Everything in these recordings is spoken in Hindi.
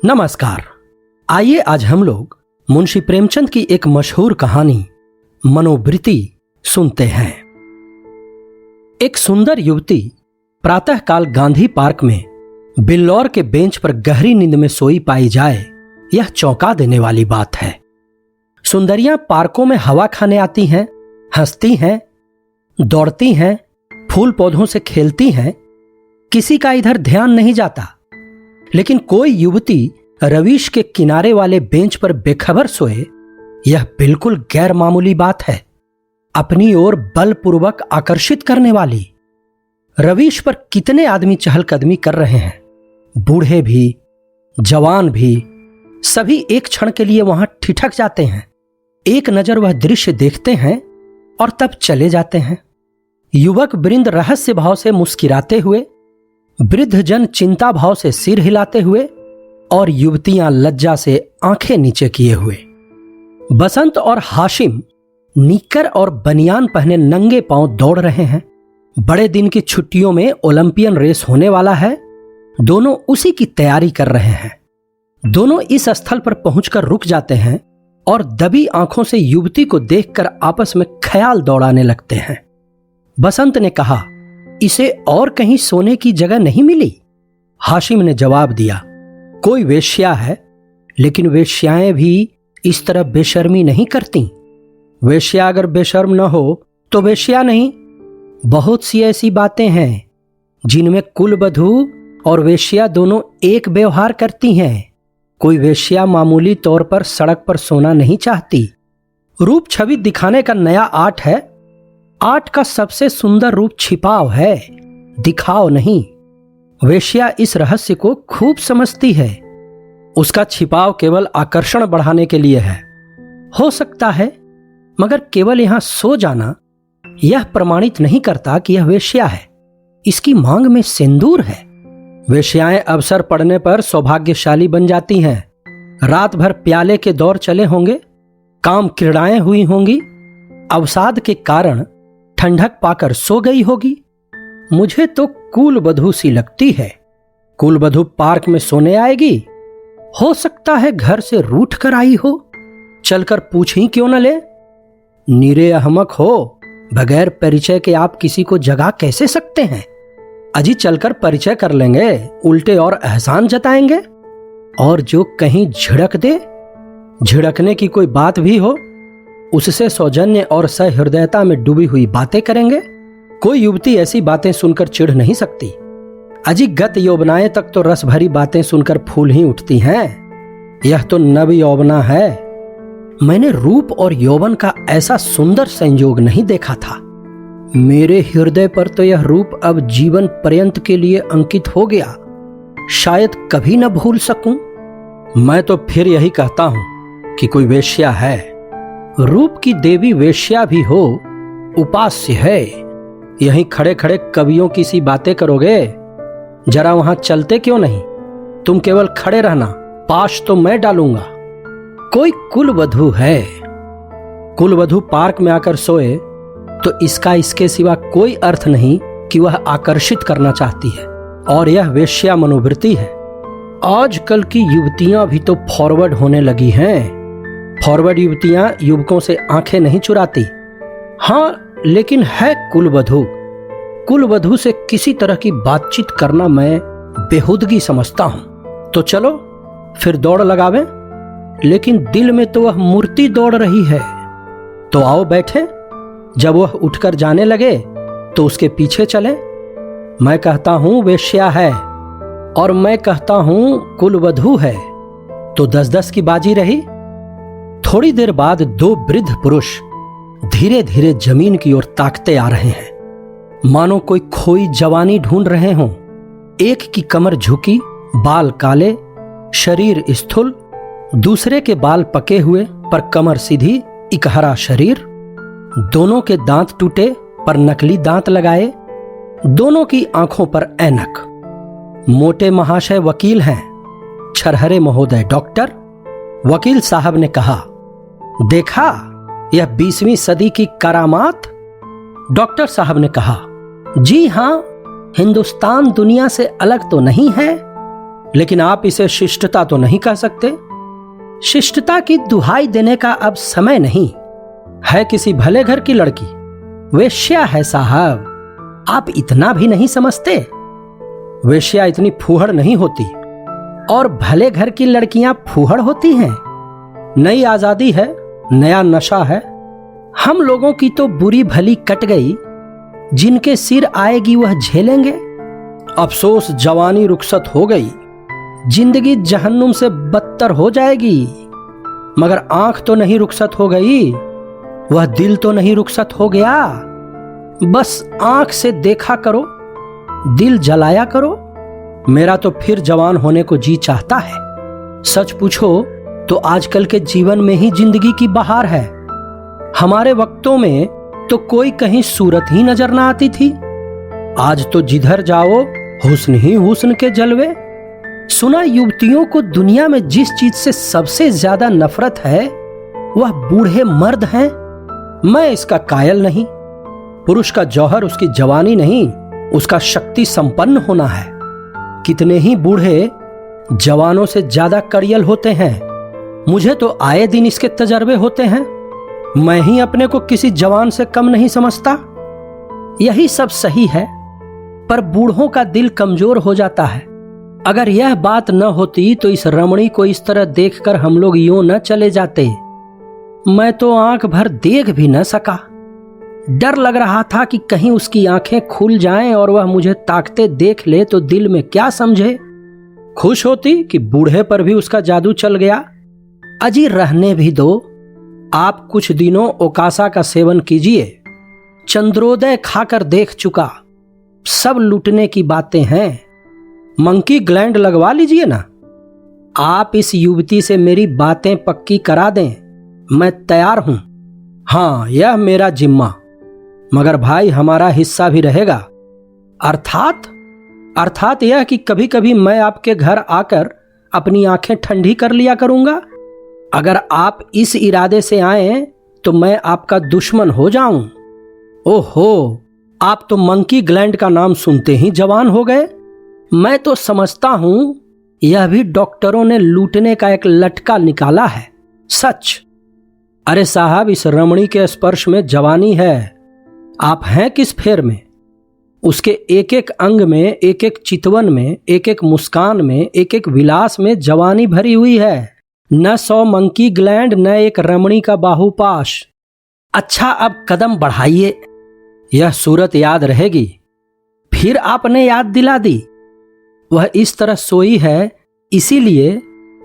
नमस्कार। आइए आज हम लोग मुंशी प्रेमचंद की एक मशहूर कहानी मनोवृत्ति सुनते हैं। एक सुंदर युवती प्रातःकाल गांधी पार्क में बिल्लौर के बेंच पर गहरी नींद में सोई पाई जाए, यह चौंका देने वाली बात है। सुंदरियां पार्कों में हवा खाने आती हैं, हंसती हैं, दौड़ती हैं, फूल पौधों से खेलती हैं, किसी का इधर ध्यान नहीं जाता। लेकिन कोई युवती रवीश के किनारे वाले बेंच पर बेखबर सोए, यह बिल्कुल गैर मामूली बात है, अपनी ओर बलपूर्वक आकर्षित करने वाली। रवीश पर कितने आदमी चहलकदमी कर रहे हैं, बूढ़े भी, जवान भी, सभी एक क्षण के लिए वहां ठिठक जाते हैं, एक नजर वह दृश्य देखते हैं और तब चले जाते हैं। युवक वृंद रहस्य भाव से मुस्कुराते हुए, वृद्ध जन चिंता भाव से सिर हिलाते हुए और युवतियां लज्जा से आंखें नीचे किए हुए। बसंत और हाशिम निक्कर और बनियान पहने नंगे पांव दौड़ रहे हैं। बड़े दिन की छुट्टियों में ओलंपियन रेस होने वाला है, दोनों उसी की तैयारी कर रहे हैं। दोनों इस स्थल पर पहुंचकर रुक जाते हैं और दबी आंखों से युवती को देखकर आपस में ख्याल दौड़ाने लगते हैं। बसंत ने कहा, इसे और कहीं सोने की जगह नहीं मिली? हाशिम ने जवाब दिया, कोई वेश्या है, लेकिन वेश्याएं भी इस तरह बेशर्मी नहीं करती। वेश्या अगर बेशर्म न हो तो वेश्या नहीं। बहुत सी ऐसी बातें हैं जिनमें कुलवधू और वेश्या दोनों एक व्यवहार करती हैं। कोई वेश्या मामूली तौर पर सड़क पर सोना नहीं चाहती। रूप छवि दिखाने का नया आर्ट है। आर्ट का सबसे सुंदर रूप छिपाव है, दिखाव नहीं। वेश्या इस रहस्य को खूब समझती है। उसका छिपाव केवल आकर्षण बढ़ाने के लिए है, हो सकता है, मगर केवल यहां सो जाना यह प्रमाणित नहीं करता कि यह वेश्या है। इसकी मांग में सिंदूर है। वेश्याएं अवसर पड़ने पर सौभाग्यशाली बन जाती हैं। रात भर प्याले के दौर चले होंगे, काम क्रीड़ाएं हुई होंगी, अवसाद के कारण ठंडक पाकर सो गई होगी। मुझे तो कुलवधू सी लगती है। कुलवधू पार्क में सोने आएगी? हो सकता है घर से रूठ कर आई हो। चलकर पूछ ही क्यों न ले? नीरे अहमक हो, बगैर परिचय के आप किसी को जगा कैसे सकते हैं? अजी चलकर परिचय कर लेंगे, उल्टे और एहसान जताएंगे। और जो कहीं झिड़क दे, झिड़कने की कोई बात भी हो, उससे सौजन्य और सहृदयता में डूबी हुई बातें करेंगे। कोई युवती ऐसी बातें सुनकर चिढ़ नहीं सकती। अजी गत यौवनाएं तक तो रस भरी बातें सुनकर फूल ही उठती हैं। यह तो नव यौवना है। मैंने रूप और यौवन का ऐसा सुंदर संयोग नहीं देखा था। मेरे हृदय पर तो यह रूप अब जीवन पर्यंत के लिए अंकित हो गया, शायद कभी न भूल सकूं। मैं तो फिर यही कहता हूं कि कोई वेश्या है। रूप की देवी वेश्या भी हो, उपास्य है। यहीं खड़े खड़े कवियों की सी बातें करोगे? जरा वहां चलते क्यों नहीं? तुम केवल खड़े रहना, पाश तो मैं डालूंगा। कोई कुलवधू है। कुलवधू पार्क में आकर सोए तो इसका इसके सिवा कोई अर्थ नहीं कि वह आकर्षित करना चाहती है, और यह वेश्या मनोवृत्ति है। आजकल की युवतियां भी तो फॉरवर्ड होने लगी हैं। फॉरवर्ड युवतियां युवकों से आंखें नहीं चुराती। हां, लेकिन है कुलवधू। कुलवधू से किसी तरह की बातचीत करना मैं बेहुदगी समझता हूं। तो चलो फिर दौड़ लगावें। लेकिन दिल में तो वह मूर्ति दौड़ रही है। तो आओ बैठे। जब वह उठकर जाने लगे तो उसके पीछे चले। मैं कहता हूं वेश्या है, और मैं कहता हूं कुलवधू है, तो 10-10 की बाजी रही। थोड़ी देर बाद दो वृद्ध पुरुष धीरे धीरे जमीन की ओर ताकते आ रहे हैं, मानो कोई खोई जवानी ढूंढ रहे हों। एक की कमर झुकी, बाल काले, शरीर स्थूल, दूसरे के बाल पके हुए पर कमर सीधी, इकहरा शरीर। दोनों के दांत टूटे पर नकली दांत लगाए, दोनों की आंखों पर ऐनक। मोटे महाशय वकील हैं, छरहरे महोदय डॉक्टर। वकील साहब ने कहा, देखा यह 20वीं सदी की करामात? डॉक्टर साहब ने कहा, जी हां, हिंदुस्तान दुनिया से अलग तो नहीं है। लेकिन आप इसे शिष्टता तो नहीं कह सकते। शिष्टता की दुहाई देने का अब समय नहीं है। किसी भले घर की लड़की वेश्या है साहब, आप इतना भी नहीं समझते। वेश्या इतनी फूहड़ नहीं होती और भले घर की लड़कियां फूहड़ होती हैं। नई आजादी है, नया नशा है। हम लोगों की तो बुरी भली कट गई, जिनके सिर आएगी वह झेलेंगे। अफसोस जवानी रुखसत हो गई, जिंदगी जहन्नुम से बदतर हो जाएगी। मगर आंख तो नहीं रुखसत हो गई, वह दिल तो नहीं रुखसत हो गया। बस आंख से देखा करो, दिल जलाया करो। मेरा तो फिर जवान होने को जी चाहता है। सच पूछो तो आजकल के जीवन में ही जिंदगी की बहार है। हमारे वक्तों में तो कोई कहीं सूरत ही नजर ना आती थी। आज तो जिधर जाओ हुस्न ही हुस्न के जलवे। सुना युवतियों को दुनिया में जिस चीज से सबसे ज्यादा नफरत है वह बूढ़े मर्द हैं। मैं इसका कायल नहीं। पुरुष का जौहर उसकी जवानी नहीं, उसका शक्ति संपन्न होना है। कितने ही बूढ़े जवानों से ज्यादा कड़ियल होते हैं। मुझे तो आए दिन इसके तजर्बे होते हैं। मैं ही अपने को किसी जवान से कम नहीं समझता। यही सब सही है, पर बूढ़ों का दिल कमजोर हो जाता है। अगर यह बात न होती तो इस रमणी को इस तरह देखकर हम लोग यूं न चले जाते। मैं तो आंख भर देख भी न सका। डर लग रहा था कि कहीं उसकी आंखें खुल जाएं और वह मुझे ताकते देख ले तो दिल में क्या समझे। खुश होती कि बूढ़े पर भी उसका जादू चल गया। अजी रहने भी दो। आप कुछ दिनों ओकासा का सेवन कीजिए। चंद्रोदय खाकर देख चुका, सब लूटने की बातें हैं। मंकी ग्लैंड लगवा लीजिए ना। आप इस युवती से मेरी बातें पक्की करा दें, मैं तैयार हूं। हां, यह मेरा जिम्मा, मगर भाई हमारा हिस्सा भी रहेगा। अर्थात यह कि कभी कभी मैं आपके घर आकर अपनी आंखें ठंडी कर लिया करूंगा। अगर आप इस इरादे से आए तो मैं आपका दुश्मन हो जाऊं। ओहो, आप तो मंकी ग्लैंड का नाम सुनते ही जवान हो गए। मैं तो समझता हूं यह भी डॉक्टरों ने लूटने का एक लटका निकाला है। सच। अरे साहब, इस रमणी के स्पर्श में जवानी है। आप हैं किस फेर में? उसके एक एक अंग में, एक एक चितवन में, एक एक मुस्कान में, एक एक विलास में जवानी भरी हुई है। न 100 मंकी ग्लैंड, न एक रमणी का बाहुपाश। अच्छा, अब कदम बढ़ाइए, यह सूरत याद रहेगी। फिर आपने याद दिला दी। वह इस तरह सोई है इसीलिए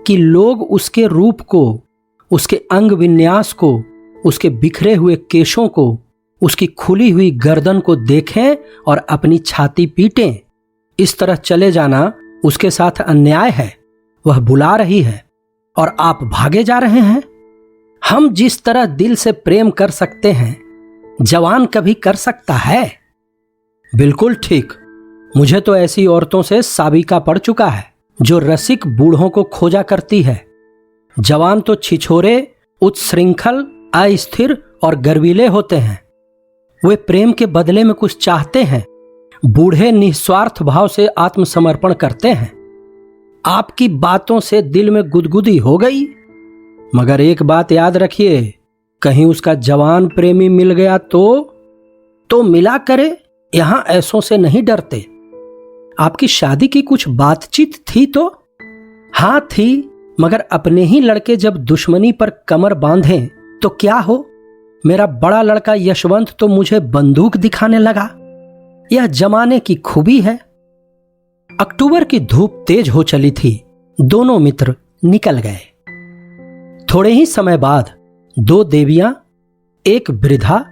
कि लोग उसके रूप को, उसके अंग विन्यास को, उसके बिखरे हुए केशों को, उसकी खुली हुई गर्दन को देखें और अपनी छाती पीटें। इस तरह चले जाना उसके साथ अन्याय है। वह बुला रही है और आप भागे जा रहे हैं। हम जिस तरह दिल से प्रेम कर सकते हैं, जवान कभी कर सकता है? बिल्कुल ठीक। मुझे तो ऐसी औरतों से साबिका पड़ चुका है जो रसिक बूढ़ों को खोजा करती है। जवान तो छिछोरे, उत्श्रृंखल, अस्थिर और गर्वीले होते हैं। वे प्रेम के बदले में कुछ चाहते हैं। बूढ़े निस्वार्थ भाव से आत्मसमर्पण करते हैं। आपकी बातों से दिल में गुदगुदी हो गई। मगर एक बात याद रखिए, कहीं उसका जवान प्रेमी मिल गया तो मिला करे। यहां ऐसों से नहीं डरते। आपकी शादी की कुछ बातचीत थी तो? हां थी, मगर अपने ही लड़के जब दुश्मनी पर कमर बांधे तो क्या हो। मेरा बड़ा लड़का यशवंत तो मुझे बंदूक दिखाने लगा। यह जमाने की खूबी है। अक्टूबर की धूप तेज हो चली थी। दोनों मित्र निकल गए। थोड़े ही समय बाद 2 देवियां, एक वृद्धा,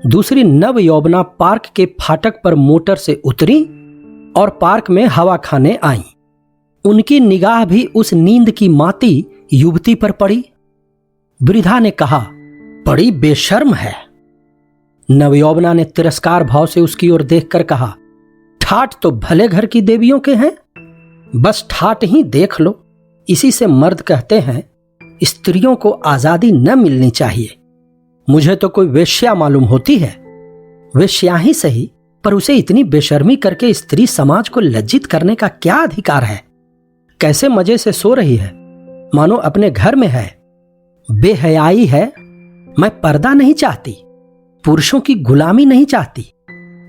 दूसरी नव यौवना पार्क के फाटक पर मोटर से उतरी और पार्क में हवा खाने आईं। उनकी निगाह भी उस नींद की माती युवती पर पड़ी। वृद्धा ने कहा, बड़ी बेशर्म है। नवयौवना ने तिरस्कार भाव से उसकी ओर देखकर कहा, ठाठ तो भले घर की देवियों के हैं। बस ठाठ ही देख लो। इसी से मर्द कहते हैं स्त्रियों को आजादी न मिलनी चाहिए। मुझे तो कोई वेश्या मालूम होती है। वेश्या ही सही, पर उसे इतनी बेशर्मी करके स्त्री समाज को लज्जित करने का क्या अधिकार है? कैसे मजे से सो रही है, मानो अपने घर में है। बेहयाई है। मैं पर्दा नहीं चाहती, पुरुषों की गुलामी नहीं चाहती,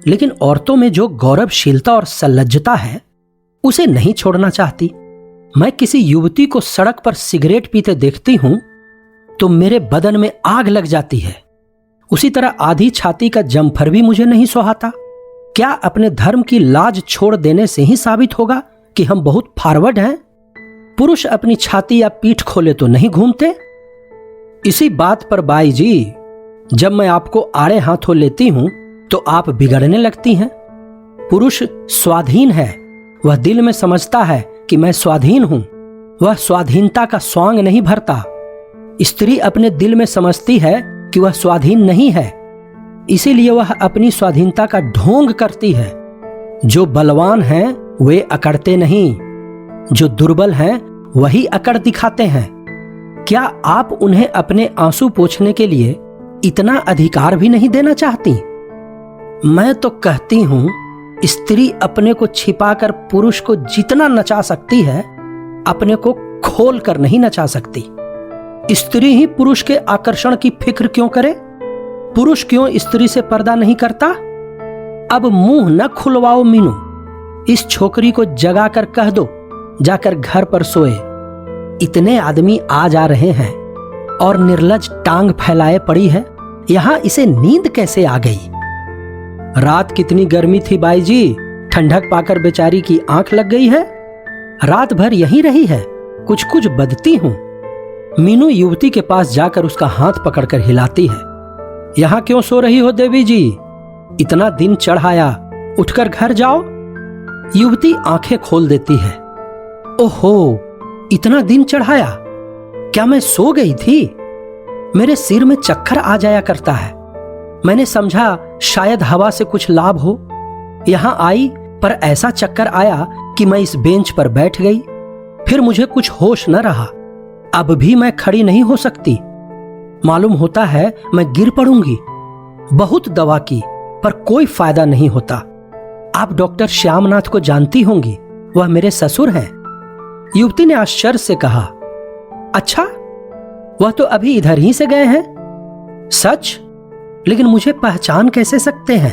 लेकिन औरतों में जो गौरवशीलता और सल्लज्जता है उसे नहीं छोड़ना चाहती। मैं किसी युवती को सड़क पर सिगरेट पीते देखती हूं तो मेरे बदन में आग लग जाती है। उसी तरह आधी छाती का जमफर भी मुझे नहीं सुहाता। क्या अपने धर्म की लाज छोड़ देने से ही साबित होगा कि हम बहुत फॉरवर्ड हैं? पुरुष अपनी छाती या पीठ खोले तो नहीं घूमते। इसी बात पर बाई जी, जब मैं आपको आड़े हाथों लेती हूं तो आप बिगड़ने लगती हैं। पुरुष स्वाधीन है, वह दिल में समझता है कि मैं स्वाधीन हूं। वह स्वाधीनता का स्वांग नहीं भरता। स्त्री अपने दिल में समझती है कि वह स्वाधीन नहीं है, इसीलिए वह अपनी स्वाधीनता का ढोंग करती है। जो बलवान हैं वे अकड़ते नहीं, जो दुर्बल हैं वही अकड़ दिखाते हैं। क्या आप उन्हें अपने आंसू पोंछने के लिए इतना अधिकार भी नहीं देना चाहती? मैं तो कहती हूं, स्त्री अपने को छिपाकर पुरुष को जितना नचा सकती है, अपने को खोल कर नहीं नचा सकती। स्त्री ही पुरुष के आकर्षण की फिक्र क्यों करे? पुरुष क्यों स्त्री से पर्दा नहीं करता? अब मुंह न खुलवाओ मीनू, इस छोकरी को जगाकर कह दो जाकर घर पर सोए। इतने आदमी आ जा रहे हैं और निर्लज टांग फैलाए पड़ी है, यहां इसे नींद कैसे आ गई? रात कितनी गर्मी थी बाई जी, ठंडक पाकर बेचारी की आंख लग गई है। रात भर यहीं रही है, कुछ कुछ बदती हूं। मीनू युवती के पास जाकर उसका हाथ पकड़कर हिलाती है। यहां क्यों सो रही हो देवी जी? इतना दिन चढ़ाया, उठकर घर जाओ। युवती आंखें खोल देती है। ओहो, इतना दिन चढ़ाया? क्या मैं सो गई थी? मेरे सिर में चक्कर आ जाया करता है। मैंने समझा शायद हवा से कुछ लाभ हो। यहां आई पर ऐसा चक्कर आया कि मैं इस बेंच पर बैठ गई। फिर मुझे कुछ होश न रहा। अब भी मैं खड़ी नहीं हो सकती। मालूम होता है मैं गिर पड़ूंगी। बहुत दवा की पर कोई फायदा नहीं होता। आप डॉक्टर श्यामनाथ को जानती होंगी, वह मेरे ससुर हैं। युवती ने आश्चर्य से कहा, अच्छा, वह तो अभी इधर ही से गए हैं। सच? लेकिन मुझे पहचान कैसे सकते हैं?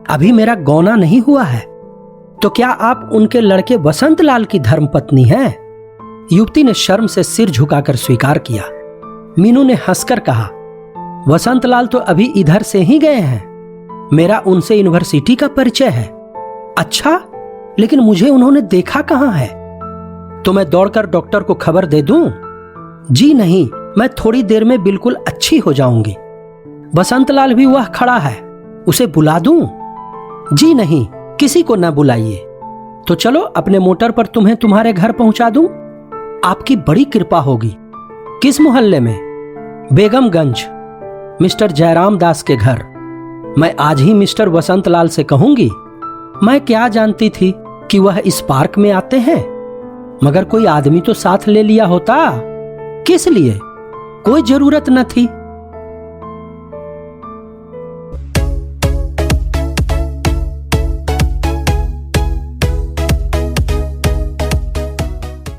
अभी मेरा गौना नहीं हुआ है। तो क्या आप उनके लड़के वसंत लाल की धर्मपत्नी हैं? युवती ने शर्म से सिर झुकाकर स्वीकार किया। मीनू ने हंसकर कहा, वसंत लाल तो अभी इधर से ही गए हैं। मेरा उनसे यूनिवर्सिटी का परिचय है। अच्छा, लेकिन मुझे उन्होंने देखा कहां है? तो मैं दौड़कर डॉक्टर को खबर दे दूं? जी नहीं, मैं थोड़ी देर में बिल्कुल अच्छी हो जाऊंगी। वसंत लाल भी वह खड़ा है, उसे बुला दूं? जी नहीं, किसी को न बुलाइए। तो चलो अपने मोटर पर तुम्हें तुम्हारे घर पहुंचा दूं। आपकी बड़ी कृपा होगी। किस मोहल्ले में? बेगमगंज, मिस्टर जयराम दास के घर। मैं आज ही मिस्टर वसंत लाल से कहूंगी। मैं क्या जानती थी कि वह इस पार्क में आते हैं। मगर कोई आदमी तो साथ ले लिया होता। किस लिए? कोई जरूरत न थी।